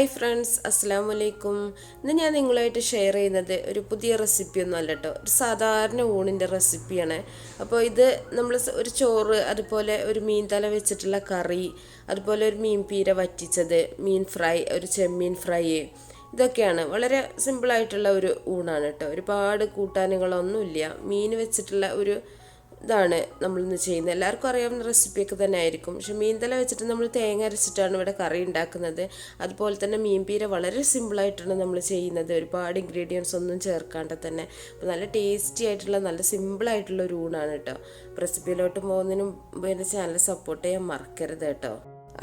Hi friends, അസ്സാം വലൈക്കും. ഇന്ന് ഞാൻ നിങ്ങളുമായിട്ട് ഷെയർ ചെയ്യുന്നത് ഒരു പുതിയ റെസിപ്പിയൊന്നും അല്ല കേട്ടോ, ഒരു സാധാരണ ഊണിൻ്റെ റെസിപ്പിയാണ്. അപ്പോൾ ഇത് നമ്മൾ ഒരു ചോറ്, അതുപോലെ ഒരു മീൻ തല വെച്ചിട്ടുള്ള കറി, അതുപോലെ ഒരു മീൻ പീര വറ്റിച്ചത്, മീൻ ഫ്രൈ, ഒരു ചെമ്മീൻ ഫ്രൈ, ഇതൊക്കെയാണ്. വളരെ സിമ്പിളായിട്ടുള്ള ഒരു ഊണാണ് കേട്ടോ. ഒരുപാട് കൂട്ടാനുകളൊന്നുമില്ല. മീൻ വെച്ചിട്ടുള്ള ഒരു ഇതാണ് നമ്മളിന്ന് ചെയ്യുന്നത്. എല്ലാവർക്കും അറിയാവുന്ന റെസിപ്പിയൊക്കെ തന്നെ ആയിരിക്കും. പക്ഷെ മീൻതല വെച്ചിട്ട് നമ്മൾ തേങ്ങ അരച്ചിട്ടാണ് ഇവിടെ കറി ഉണ്ടാക്കുന്നത്. അതുപോലെ തന്നെ മീൻ പീര വളരെ സിമ്പിളായിട്ടാണ് നമ്മൾ ചെയ്യുന്നത്. ഒരുപാട് ഇൻഗ്രീഡിയൻസ് ഒന്നും ചേർക്കാണ്ട് തന്നെ. അപ്പോൾ നല്ല ടേസ്റ്റി ആയിട്ടുള്ള, നല്ല സിമ്പിളായിട്ടുള്ള ഒരു ഊണാണ് കേട്ടോ. റെസിപ്പിയിലോട്ട് പോകുന്നതിനും എൻ്റെ ചാനൽ സപ്പോർട്ട് ചെയ്യാൻ മറക്കരുത് കേട്ടോ.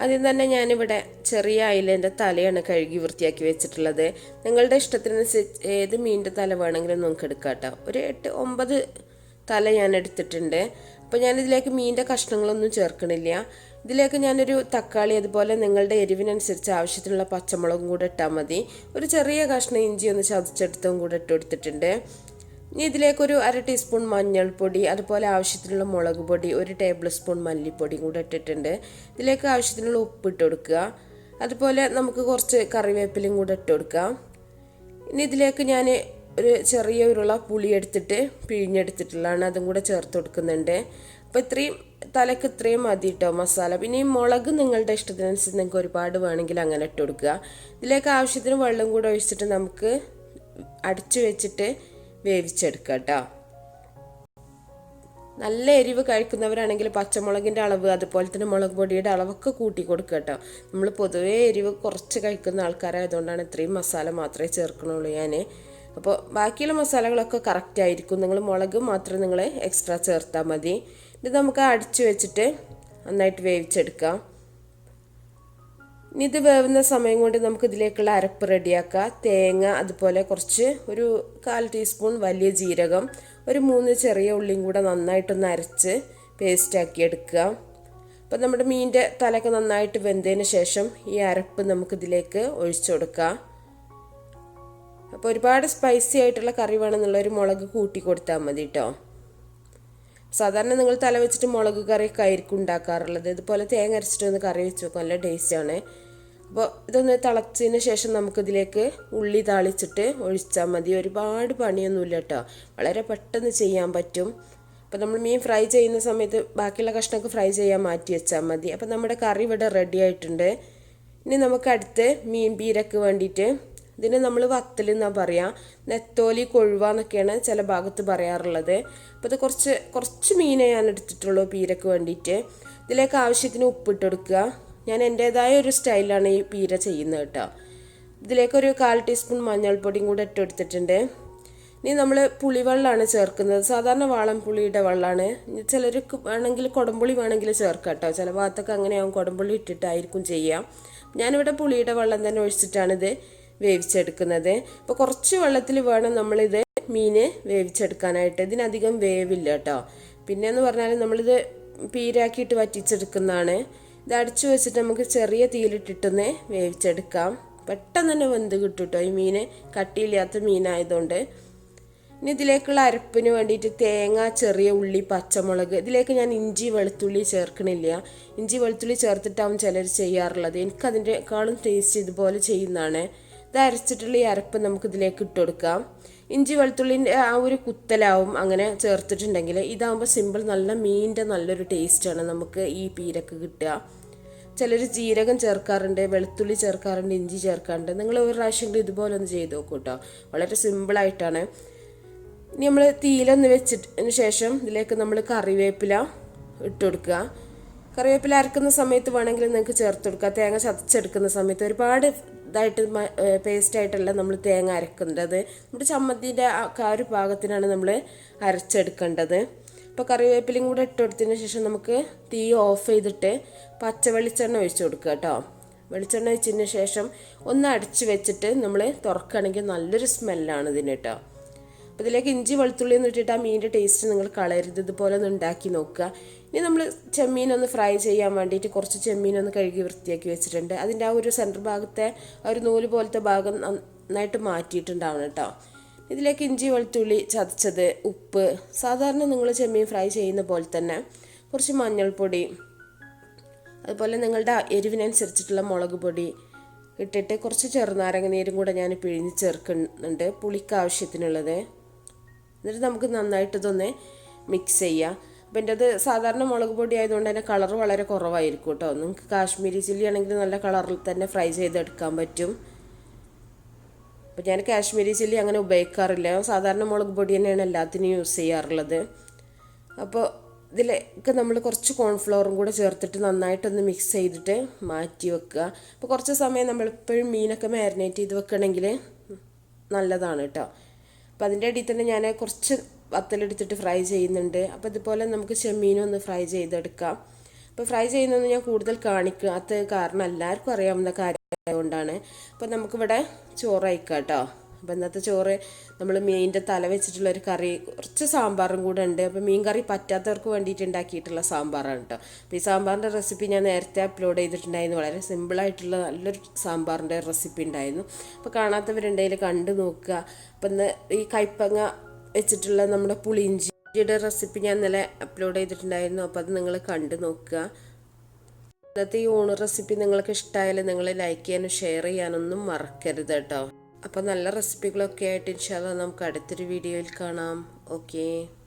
ആദ്യം തന്നെ ഞാനിവിടെ ചെറിയ അയിലേൻ്റെ തലയാണ് കഴുകി വൃത്തിയാക്കി വെച്ചിട്ടുള്ളത്. നിങ്ങളുടെ ഇഷ്ടത്തിനനുസരിച്ച് ഏത് മീനിൻ്റെ തല വേണമെങ്കിലും നമുക്ക് എടുക്കാം കേട്ടോ. ഒരു 8-9 തല ഞാൻ എടുത്തിട്ടുണ്ട്. അപ്പോൾ ഞാനിതിലേക്ക് മീനിൻ്റെ കഷ്ണങ്ങളൊന്നും ചേർക്കണില്ല. ഇതിലേക്ക് ഞാനൊരു തക്കാളി, അതുപോലെ നിങ്ങളുടെ എരിവിനനുസരിച്ച് ആവശ്യത്തിനുള്ള പച്ചമുളകും കൂടെ ഇട്ടാൽ മതി. ഒരു ചെറിയ കഷ്ണം ഇഞ്ചി ഒന്ന് ചതച്ചെടുത്തും കൂടെ ഇട്ട് കൊടുത്തിട്ടുണ്ട്. ഇനി ഇതിലേക്കൊരു 1/2 ടീസ്പൂൺ മഞ്ഞൾപ്പൊടി, അതുപോലെ ആവശ്യത്തിനുള്ള മുളക് പൊടി, 1 ടേബിൾ സ്പൂൺ മല്ലിപ്പൊടിയും കൂടെ ഇട്ടിട്ടുണ്ട്. ഇതിലേക്ക് ആവശ്യത്തിനുള്ള ഉപ്പ് ഇട്ട് കൊടുക്കുക. അതുപോലെ നമുക്ക് കുറച്ച് കറിവേപ്പിലയും കൂടെ ഇട്ട് കൊടുക്കാം. ഇനി ഇതിലേക്ക് ഞാൻ ഒരു ചെറിയ ഉരുള പുളി എടുത്തിട്ട് പിഴിഞ്ഞെടുത്തിട്ടുള്ളതാണ്, അതും കൂടെ ചേർത്ത് കൊടുക്കുന്നുണ്ട്. അപ്പോൾ തലക്ക് ഇത്രയും മതി കേട്ടോ മസാല. പിന്നെ ഈ മുളക് നിങ്ങളുടെ ഇഷ്ടത്തിനനുസരിച്ച് നിങ്ങൾക്ക് ഒരുപാട് വേണമെങ്കിൽ അങ്ങനെ ഇട്ട് കൊടുക്കുക. ഇതിലേക്ക് ആവശ്യത്തിന് വെള്ളം കൂടെ ഒഴിച്ചിട്ട് നമുക്ക് അടച്ചു വെച്ചിട്ട് വേവിച്ചെടുക്കാം കേട്ടോ. നല്ല എരിവ് കഴിക്കുന്നവരാണെങ്കിൽ പച്ചമുളകിൻ്റെ അളവ്, അതുപോലെ തന്നെ മുളക് പൊടിയുടെ അളവൊക്കെ കൂട്ടി കൊടുക്കുക കേട്ടോ. നമ്മൾ പൊതുവേ എരിവ് കുറച്ച് കഴിക്കുന്ന ആൾക്കാരായതുകൊണ്ടാണ് ഇത്രയും മസാല മാത്രമേ ചേർക്കണുള്ളൂ ഞാൻ. അപ്പോൾ ബാക്കിയുള്ള മസാലകളൊക്കെ കറക്റ്റ് ആയിരിക്കും. നിങ്ങൾ മുളക് മാത്രം നിങ്ങൾ എക്സ്ട്രാ ചേർത്താൽ മതി. ഇത് നമുക്ക് അടിച്ചു വെച്ചിട്ട് നന്നായിട്ട് വേവിച്ചെടുക്കാം. ഇനി ഇത് വേവുന്ന സമയം കൊണ്ട് നമുക്ക് ഇതിലേക്കുള്ള അരപ്പ് റെഡിയാക്കാം. തേങ്ങ, അതുപോലെ ഒരു 1/4 ടീസ്പൂൺ വലിയ ജീരകം, ഒരു 3 ചെറിയ ഉള്ളിയും കൂടെ നന്നായിട്ടൊന്ന് അരച്ച് പേസ്റ്റാക്കി എടുക്കുക. അപ്പോൾ നമ്മുടെ മീനിൻ്റെ തലയൊക്കെ നന്നായിട്ട് വെന്തതിന് ശേഷം ഈ അരപ്പ് നമുക്കിതിലേക്ക് ഒഴിച്ചു കൊടുക്കാം. അപ്പോൾ ഒരുപാട് സ്പൈസി ആയിട്ടുള്ള കറി വേണമെന്നുള്ളൊരു മുളക് കൂട്ടി കൊടുത്താൽ മതി കേട്ടോ. സാധാരണ നിങ്ങൾ തല വെച്ചിട്ട് മുളക് കറിയൊക്കെ ആയിരിക്കും ഉണ്ടാക്കാറുള്ളത്. ഇതുപോലെ തേങ്ങ അരച്ചിട്ടൊന്ന് കറി വെച്ച് നോക്കും, നല്ല ടേസ്റ്റാണ്. അപ്പോൾ ഇതൊന്ന് തിളച്ചതിന് ശേഷം നമുക്കിതിലേക്ക് ഉള്ളി താളിച്ചിട്ട് ഒഴിച്ചാൽ മതി. ഒരുപാട് പണിയൊന്നുമില്ല കേട്ടോ, വളരെ പെട്ടെന്ന് ചെയ്യാൻ പറ്റും. അപ്പോൾ നമ്മൾ മീൻ ഫ്രൈ ചെയ്യുന്ന സമയത്ത് ബാക്കിയുള്ള കഷ്ണമൊക്കെ ഫ്രൈ ചെയ്യാൻ മാറ്റി വെച്ചാൽ മതി. അപ്പോൾ നമ്മുടെ കറി ഇവിടെ റെഡി ആയിട്ടുണ്ട്. ഇനി നമുക്ക് അടുത്ത് മീൻ പീരക്ക് വേണ്ടിയിട്ട്, ഇതിന് നമ്മൾ വത്തൽ എന്നാണ് പറയുക, നെത്തോലി, കൊഴുവ എന്നൊക്കെയാണ് ചില ഭാഗത്ത് പറയാറുള്ളത്. അപ്പോൾ ഇത് കുറച്ച് മീനെ ഞാൻ എടുത്തിട്ടുള്ളൂ പീരക്ക് വേണ്ടിയിട്ട്. ഇതിലേക്ക് ആവശ്യത്തിന് ഉപ്പിട്ട് കൊടുക്കുക. ഞാൻ എൻ്റേതായ ഒരു സ്റ്റൈലാണ് ഈ പീര ചെയ്യുന്നത് കേട്ടോ. ഇതിലേക്കൊരു 1/4 ടീസ്പൂൺ മഞ്ഞൾപ്പൊടിയും കൂടെ ഇട്ട് കൊടുത്തിട്ടുണ്ട്. ഇനി നമ്മൾ പുളിവെള്ളമാണ് ചേർക്കുന്നത്. സാധാരണ വാളൻ പുളിയുടെ വെള്ളമാണ്. ചിലർക്ക് വേണമെങ്കിൽ കുടംപുളി വേണമെങ്കിൽ ചേർക്കാം കേട്ടോ. ചില ഭാഗത്തൊക്കെ അങ്ങനെയാവും, കുടംപുളി ഇട്ടിട്ടായിരിക്കും ചെയ്യാം. ഞാനിവിടെ പുളിയുടെ വെള്ളം തന്നെ ഒഴിച്ചിട്ടാണിത് വേവിച്ചെടുക്കുന്നത്. അപ്പോൾ കുറച്ച് വെള്ളത്തിൽ വേണം നമ്മളിത് മീൻ വേവിച്ചെടുക്കാനായിട്ട്. ഇതിനധികം വേവില്ല കേട്ടോ. പിന്നെയെന്ന് പറഞ്ഞാൽ നമ്മളിത് പീരാക്കിയിട്ട് വറ്റിച്ചെടുക്കുന്നതാണ്. ഇത് അടിച്ചു വെച്ചിട്ട് നമുക്ക് ചെറിയ തീയിലിട്ടിട്ടൊന്ന് വേവിച്ചെടുക്കാം. പെട്ടെന്ന് തന്നെ വെന്ത് കിട്ടും കേട്ടോ. ഈ മീൻ കട്ടിയില്ലാത്ത മീനായതുകൊണ്ട്. ഇനി ഇതിലേക്കുള്ള അരപ്പിന് വേണ്ടിയിട്ട് തേങ്ങ, ചെറിയ ഉള്ളി, പച്ചമുളക്. ഇതിലേക്ക് ഞാൻ ഇഞ്ചി വെളുത്തുള്ളി ചേർക്കണില്ല. ഇഞ്ചി വെളുത്തുള്ളി ചേർത്തിട്ടാവും ചിലർ ചെയ്യാറുള്ളത്. എനിക്കതിൻ്റെക്കാളും ടേസ്റ്റ് ഇതുപോലെ ചെയ്യുന്നതാണ്. ഇത് അരച്ചിട്ടുള്ള ഈ അരപ്പ് നമുക്ക് ഇതിലേക്ക് ഇട്ട് കൊടുക്കാം. ഇഞ്ചി വെളുത്തുള്ളിൻ്റെ ആ ഒരു കുത്തലാവും അങ്ങനെ ചേർത്തിട്ടുണ്ടെങ്കിൽ. ഇതാകുമ്പോൾ സിമ്പിൾ, നല്ല മീനിൻ്റെ നല്ലൊരു ടേസ്റ്റാണ് നമുക്ക് ഈ പീരക്ക് കിട്ടുക. ചിലർ ജീരകം ചേർക്കാറുണ്ട്, വെളുത്തുള്ളി ചേർക്കാറുണ്ട്, ഇഞ്ചി ചേർക്കാറുണ്ട്. നിങ്ങൾ ഒരു പ്രാവശ്യം ഇതുപോലെ ഒന്ന് ചെയ്ത് നോക്കൂ കേട്ടോ. വളരെ സിമ്പിളായിട്ടാണ്. ഇനി നമ്മൾ തീയിലൊന്ന് വെച്ചതിന് ശേഷം ഇതിലേക്ക് നമ്മൾ കറിവേപ്പില ഇട്ട് കൊടുക്കുക. കറിവേപ്പില അരക്കുന്ന സമയത്ത് വേണമെങ്കിൽ നിങ്ങൾക്ക് ചേർത്ത് കൊടുക്കുക. തേങ്ങ ചതച്ചെടുക്കുന്ന സമയത്ത് ഒരുപാട് ഇതായിട്ട് പേസ്റ്റായിട്ടല്ല നമ്മൾ തേങ്ങ അരക്കേണ്ടത്. നമ്മുടെ ചമ്മന്തിൻ്റെ ആ ഒരു പാകത്തിനാണ് നമ്മൾ അരച്ചെടുക്കേണ്ടത്. അപ്പോൾ കറിവേപ്പിലയും കൂടെ ഇട്ട് കൊടുത്തതിന് ശേഷം നമുക്ക് തീ ഓഫ് ചെയ്തിട്ട് പച്ച വെളിച്ചെണ്ണ ഒഴിച്ച് കൊടുക്കുക കേട്ടോ. വെളിച്ചെണ്ണ ഒഴിച്ചതിന് ശേഷം ഒന്ന് അടച്ച് വെച്ചിട്ട് നമ്മൾ തുറക്കുകയാണെങ്കിൽ നല്ലൊരു സ്മെല്ലാണ് ഇതിന് കേട്ടോ. അപ്പോൾ ഇതിലേക്ക് ഇഞ്ചി വെളുത്തുള്ളി ഒന്ന് ഇട്ടിട്ട് ആ മീനിൻ്റെ ടേസ്റ്റ് നിങ്ങൾ കളയരുത്. ഇതുപോലെ ഒന്ന് ഉണ്ടാക്കി നോക്കുക. ഇനി നമ്മൾ ചെമ്മീനൊന്ന് ഫ്രൈ ചെയ്യാൻ വേണ്ടിയിട്ട് കുറച്ച് ചെമ്മീനൊന്ന് കഴുകി വൃത്തിയാക്കി വെച്ചിട്ടുണ്ട്. അതിൻ്റെ ആ ഒരു സെൻറ്റർ ഭാഗത്തെ ആ ഒരു നൂല് പോലത്തെ ഭാഗം നന്നായിട്ട് മാറ്റിയിട്ടുണ്ടാവണം കേട്ടോ. ഇതിലേക്ക് ഇഞ്ചി വെളുത്തുള്ളി ചതച്ചത്, ഉപ്പ്, സാധാരണ നിങ്ങൾ ചെമ്മീൻ ഫ്രൈ ചെയ്യുന്ന പോലെ തന്നെ കുറച്ച് മഞ്ഞൾപ്പൊടി, അതുപോലെ നിങ്ങളുടെ എരിവിനനുസരിച്ചിട്ടുള്ള മുളക് പൊടി, ഇട്ടിട്ട് കുറച്ച് ചെറുനാരങ്ങ നീരും കൂടെ ഞാൻ പിഴിഞ്ഞ് ചേർക്കുന്നുണ്ട്, പുളിക്ക് ആവശ്യത്തിനുള്ളത്. എന്നിട്ട് നമുക്ക് നന്നായിട്ട് ഇതൊന്ന് മിക്സ് ചെയ്യാം. അപ്പം എൻ്റെ അത് സാധാരണ മുളക് പൊടി ആയതുകൊണ്ട് തന്നെ കളർ വളരെ കുറവായിരിക്കും കേട്ടോ. നിങ്ങൾക്ക് കാശ്മീരി ചില്ലി ആണെങ്കിൽ നല്ല കളറിൽ തന്നെ ഫ്രൈ ചെയ്തെടുക്കാൻ പറ്റും. അപ്പോൾ ഞാൻ കാശ്മീരി ചില്ലി അങ്ങനെ ഉപയോഗിക്കാറില്ല, സാധാരണ മുളക് പൊടി തന്നെയാണ് എല്ലാത്തിനും യൂസ് ചെയ്യാറുള്ളത്. അപ്പോൾ ഇതിലേക്ക് നമ്മൾ കുറച്ച് കോൺഫ്ലവറും കൂടെ ചേർത്തിട്ട് നന്നായിട്ടൊന്ന് മിക്സ് ചെയ്തിട്ട് മാറ്റി വെക്കുക. അപ്പോൾ കുറച്ച് സമയം നമ്മളിപ്പോഴും മീനൊക്കെ മാരിനേറ്റ് ചെയ്ത് വെക്കണമെങ്കിൽ നല്ലതാണ് കേട്ടോ. അപ്പോൾ അതിൻ്റെ ഇടയിൽ തന്നെ ഞാൻ കുറച്ച് വത്തലെടുത്തിട്ട് ഫ്രൈ ചെയ്യുന്നുണ്ട്. അപ്പോൾ ഇതുപോലെ നമുക്ക് ചെമ്മീനൊന്ന് ഫ്രൈ ചെയ്തെടുക്കാം. അപ്പോൾ ഫ്രൈ ചെയ്യുന്നതൊന്നും ഞാൻ കൂടുതൽ കാണിക്കാത്ത കാരണം എല്ലാവർക്കും അറിയാവുന്ന കാര്യമായതുകൊണ്ടാണ്. അപ്പോൾ നമുക്കിവിടെ ചോറ് അയക്കാം കേട്ടോ. അപ്പോൾ ഇന്നത്തെ ചോറ് നമ്മൾ മീനിൻ്റെ തല വെച്ചിട്ടുള്ളൊരു കറി, കുറച്ച് സാമ്പാറും കൂടെ ഉണ്ട്. അപ്പോൾ മീൻ കറി പറ്റാത്തവർക്ക് വേണ്ടിയിട്ട് ഉണ്ടാക്കിയിട്ടുള്ള സാമ്പാറാണ് കേട്ടോ. അപ്പോൾ ഈ സാമ്പാറിൻ്റെ റെസിപ്പി ഞാൻ നേരത്തെ അപ്ലോഡ് ചെയ്തിട്ടുണ്ടായിരുന്നു. വളരെ സിമ്പിളായിട്ടുള്ള നല്ലൊരു സാമ്പാറിൻ്റെ റെസിപ്പി ഉണ്ടായിരുന്നു. അപ്പോൾ കാണാത്തവരുണ്ടെങ്കിൽ കണ്ടു നോക്കുക. അപ്പോൾ ഇന്ന് ഈ കൈപ്പങ്ങ വെച്ചിട്ടുള്ള നമ്മുടെ പുളിയിഞ്ചിയുടെ റെസിപ്പി ഞാൻ ഇന്നലെ അപ്ലോഡ് ചെയ്തിട്ടുണ്ടായിരുന്നു. അപ്പോൾ അത് നിങ്ങൾ കണ്ടു നോക്കുക. ഇന്നത്തെ ഈ ഊണ് റെസിപ്പി നിങ്ങൾക്ക് ഇഷ്ടമായാലും നിങ്ങൾ ലൈക്ക് ചെയ്യാനും ഷെയർ ചെയ്യാനൊന്നും മറക്കരുത് കേട്ടോ. അപ്പോൾ നല്ല റെസിപ്പികളൊക്കെ ആയിട്ട് ഇൻഷാ അല്ലാഹ് നമുക്ക് അടുത്തൊരു വീഡിയോയിൽ കാണാം. ഓക്കേ.